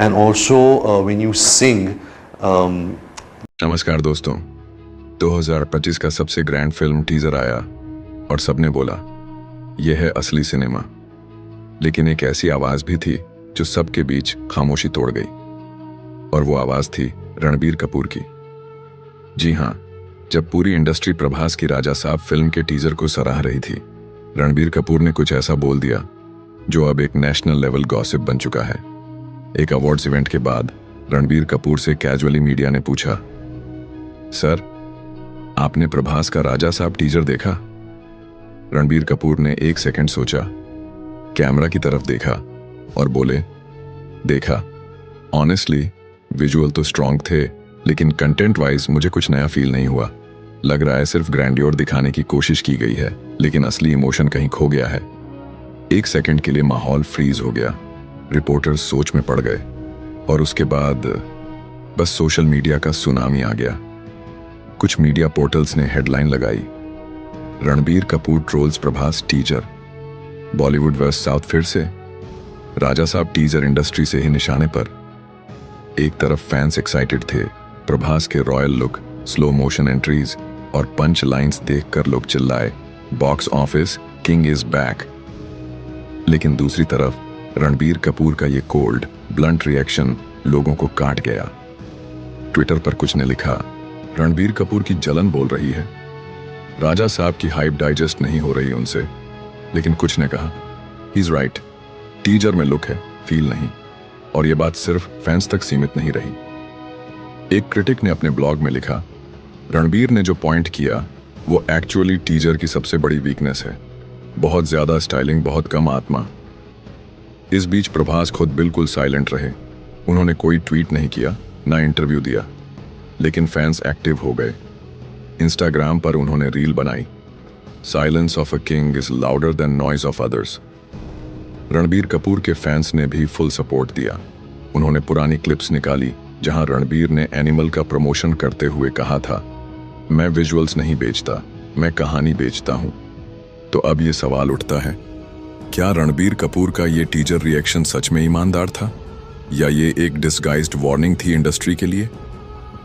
and also when you sing. नमस्कार दोस्तों, 2025 का सबसे ग्रैंड फिल्म टीजर आया और सबने बोला यह है असली सिनेमा। लेकिन एक ऐसी आवाज भी थी जो सबके बीच खामोशी तोड़ गई, और वो आवाज थी रणबीर कपूर की। जी हाँ, जब पूरी इंडस्ट्री प्रभास की राजा साहब फिल्म के टीजर को सराह रही थी, रणबीर कपूर ने कुछ ऐसा बोल दिया जो अब एक नेशनल लेवल गॉसिप बन चुका है। एक अवार्ड्स इवेंट के बाद रणबीर कपूर से कैजुअली मीडिया ने पूछा, सर, आपने प्रभास का राजा साहब टीजर देखा? रणबीर कपूर ने एक सेकंड सोचा, कैमरा की तरफ देखा और बोले, देखा। ऑनेस्टली विजुअल तो स्ट्रांग थे, लेकिन कंटेंट वाइज मुझे कुछ नया फील नहीं हुआ। लग रहा है सिर्फ ग्रैंडियोर दिखाने की कोशिश की गई है, लेकिन असली इमोशन कहीं खो गया है। एक सेकंड के लिए माहौल फ्रीज हो गया, रिपोर्टर्स सोच में पड़ गए, और उसके बाद बस सोशल मीडिया का सुनामी आ गया। कुछ मीडिया पोर्टल्स ने हेडलाइन लगाई, Ranbir Kapoor trolls Prabhas teaser, Bollywood versus south फिर से, राजा साहब टीजर इंडस्ट्री से ही निशाने पर। एक तरफ फैंस एक्साइटेड थे, प्रभास के royal look, slow motion entries और पंच लाइंस देखकर लोग चिल्लाए, box office king is back. लेकिन दूसरी तरफ रणबीर कपूर का ये कोल्ड ब्लंट रिएक्शन लोगों को काट गया। ट्विटर पर कुछ ने लिखा, रणबीर कपूर की जलन बोल रही है, राजा साहब की हाइप डाइजेस्ट नहीं हो रही उनसे। लेकिन कुछ ने कहा, ही इज राइट, टीजर में लुक है, फील नहीं। और ये बात सिर्फ फैंस तक सीमित नहीं रही। एक क्रिटिक ने अपने ब्लॉग में लिखा, रणबीर ने जो पॉइंट किया वो एक्चुअली टीजर की सबसे बड़ी वीकनेस है, बहुत ज्यादा स्टाइलिंग, बहुत कम आत्मा। इस बीच प्रभास खुद बिल्कुल साइलेंट रहे, उन्होंने कोई ट्वीट नहीं किया, ना इंटरव्यू दिया। लेकिन फैंस एक्टिव हो गए। इंस्टाग्राम पर उन्होंने रील बनाई, silence of a king is louder than noise of others. Ranbir Kapoor के फैंस ने भी फुल सपोर्ट दिया। उन्होंने पुरानी क्लिप्स निकाली जहां रणबीर ने एनिमल का प्रमोशन करते हुए कहा था, मैं विजुअल्स नहीं बेचता, मैं कहानी बेचता हूं। तो अब ये सवाल उठता है, क्या रणबीर कपूर का ये टीजर रिएक्शन सच में ईमानदार था, या ये एक डिस्गाइज्ड वार्निंग थी इंडस्ट्री के लिए?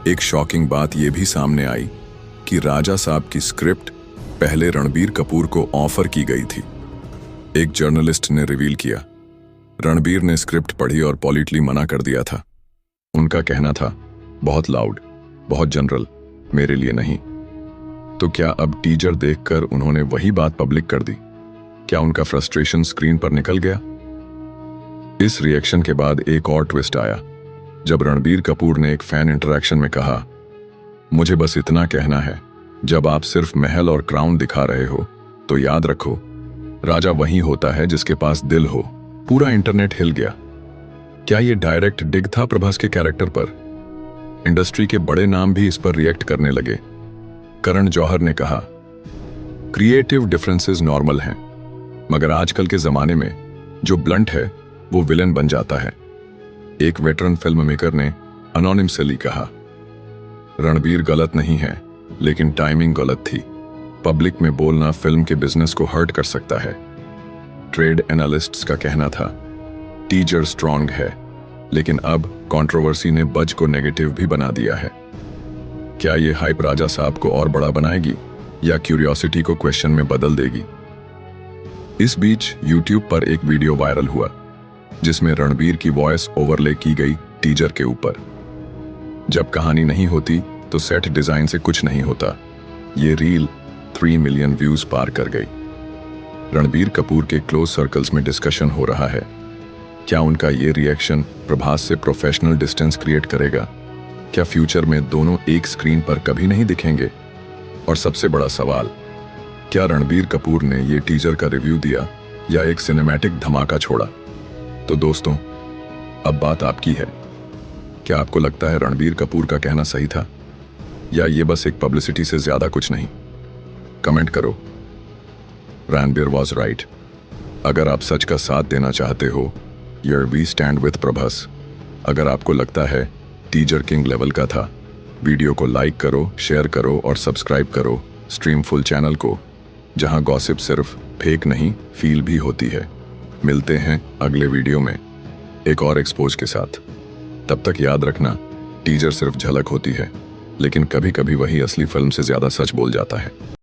एक शॉकिंग बात यह भी सामने आई कि राजा साहब की स्क्रिप्ट पहले रणबीर कपूर को ऑफर की गई थी। एक जर्नलिस्ट ने रिवील किया, रणबीर ने स्क्रिप्ट पढ़ी और पॉलिटली मना कर दिया था। उनका कहना था, बहुत लाउड, बहुत जनरल, मेरे लिए नहीं। तो क्या अब टीजर देखकर उन्होंने वही बात पब्लिक कर दी? क्या उनका फ्रस्ट्रेशन स्क्रीन पर निकल गया? इस रिएक्शन के बाद एक और ट्विस्ट आया, जब रणबीर कपूर ने एक फैन इंटरैक्शन में कहा, मुझे बस इतना कहना है, जब आप सिर्फ महल और क्राउन दिखा रहे हो तो याद रखो, राजा वही होता है जिसके पास दिल हो। पूरा इंटरनेट हिल गया। क्या ये डायरेक्ट डिग था प्रभास के कैरेक्टर पर? इंडस्ट्री के बड़े नाम भी इस पर रिएक्ट करने लगे। करण जौहर ने कहा, क्रिएटिव डिफरेंसेस नॉर्मल हैं, मगर आजकल के जमाने में जो ब्लंट है वो विलन बन जाता है। एक वेटरन फिल्म मेकर ने अनोनिमसली कहा, रणबीर गलत नहीं है, लेकिन टाइमिंग गलत थी। पब्लिक में बोलना फिल्म के बिजनेस को हर्ट कर सकता है। ट्रेड एनालिस्ट्स का कहना था, टीजर स्ट्रांग है, लेकिन अब कंट्रोवर्सी ने बज को नेगेटिव भी बना दिया है। क्या ये हाइप राजा साहब को और बड़ा बनाएगी, या क्यूरियोसिटी को क्वेश्चन में बदल देगी? इस बीच यूट्यूब पर एक वीडियो वायरल हुआ जिसमें रणबीर की वॉइस ओवरले की गई टीजर के ऊपर। जब कहानी नहीं होती तो सेट डिजाइन से कुछ नहीं होता। ये रील 3 मिलियन व्यूज पार कर गई। रणबीर कपूर के क्लोज सर्कल्स में डिस्कशन हो रहा है, क्या उनका ये रिएक्शन प्रभास से प्रोफेशनल डिस्टेंस क्रिएट करेगा? क्या फ्यूचर में दोनों एक स्क्रीन पर कभी नहीं दिखेंगे? और सबसे बड़ा सवाल, क्या रणबीर कपूर ने ये टीजर का रिव्यू दिया या एक सिनेमैटिक धमाका छोड़ा? तो दोस्तों, अब बात आपकी है। क्या आपको लगता है रणबीर कपूर का कहना सही था, या ये बस एक पब्लिसिटी से ज्यादा कुछ नहीं? कमेंट करो। Ranbir was right. अगर आप सच का साथ देना चाहते हो, वी स्टैंड विथ प्रभास। अगर आपको लगता है टीजर किंग लेवल का था, वीडियो को लाइक करो, शेयर करो और सब्सक्राइब करो स्ट्रीम फुल चैनल को, जहां गॉसिप सिर्फ फेक नहीं, फील भी होती है। मिलते हैं अगले वीडियो में एक और एक्सपोज के साथ। तब तक याद रखना, टीजर सिर्फ झलक होती है, लेकिन कभी कभी वही असली फिल्म से ज्यादा सच बोल जाता है।